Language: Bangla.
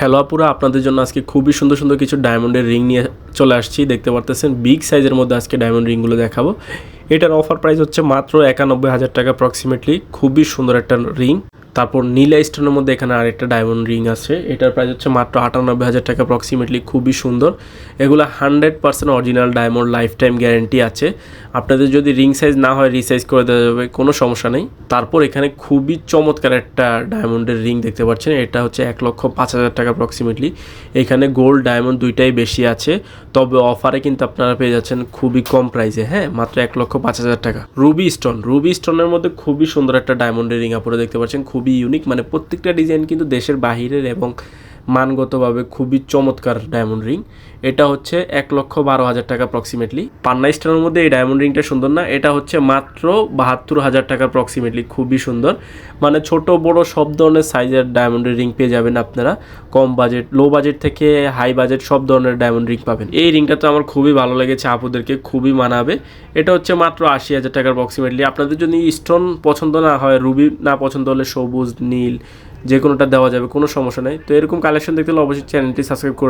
হ্যালো আপুরা, আপনাদের জন্য আজকে খুবই সুন্দর সুন্দর কিছু ডায়মন্ডের রিং নিয়ে চলে আসছি। দেখতে পারতেছেন বিগ সাইজের মধ্যে আজকে ডায়মন্ড রিংগুলো দেখাবো। এটার অফার প্রাইস হচ্ছে মাত্র 91,000 টাকা অ্যাপ্রক্সিমেটলি। খুবই সুন্দর একটা রিং। তারপর নীলা স্টোনের মধ্যে এখানে আরেকটা ডায়মন্ড রিং আছে, এটার প্রাইস হচ্ছে মাত্র 98,000 টাকা অ্যাপ্রক্সিমেটলি। খুবই সুন্দর। এগুলো 100% original diamond, life time guarantee আছে। আপনাদের যদি রিং সাইজ না হয় রিসাইজ করে দেওয়া যাবে, কোনো সমস্যা নেই। তারপর এখানে খুবই চমৎকার একটা ডায়মন্ডের রিং দেখতে পাচ্ছেন, এটা হচ্ছে 1,05,000 টাকা অ্যাপ্রক্সিমেটলি। এখানে গোল্ড ডায়মন্ড দুইটাই বেশি আছে, তবে অফারে কিন্তু আপনারা পেয়ে যাচ্ছেন খুবই কম প্রাইসে। হ্যাঁ, মাত্র 1,05,000 টাকা। রুবি স্টোনের মধ্যে খুবই সুন্দর একটা ডায়মন্ডের রিং আপনারা দেখতে পাচ্ছেন, খুবই ইউনিক। মানে প্রত্যেকটা ডিজাইন কিন্তু দেশের বাহিরের এবং মানগতভাবে খুবই চমৎকার ডায়মন্ড রিং। এটা হচ্ছে 1,12,000 টাকা অ্যাপ্রক্সিমেটলি। পান্না স্টোনের মধ্যে এই ডায়মন্ড রিংটা সুন্দর না, এটা হচ্ছে মাত্র 72,000 টাকা অ্যাপ্রক্সিমেটলি। খুবই সুন্দর। মানে ছোট বড় সব ধরনের সাইজের ডায়মন্ডের রিং পেয়ে যাবেন আপনারা। কম বাজেট, লো বাজেট থেকে হাই বাজেট সব ধরনের ডায়মন্ড রিং পাবেন। এই রিংটা তো আমার খুবই ভালো লেগেছে, আপুদেরকে খুবই মানাবে। এটা হচ্ছে মাত্র 80,000 টাকার অ্যাপ্রক্সিমেটলি। আপনাদের যদি স্টোন পছন্দ না হয়, রুবি না পছন্দ হলে সবুজ, নীল যে কোনোটা দেওয়া যাবে, কোনো সমস্যা নেই। তো এরকম কালেকশন দেখতে হলে অবশ্যই চ্যানেলটি সাবস্ক্রাইব করে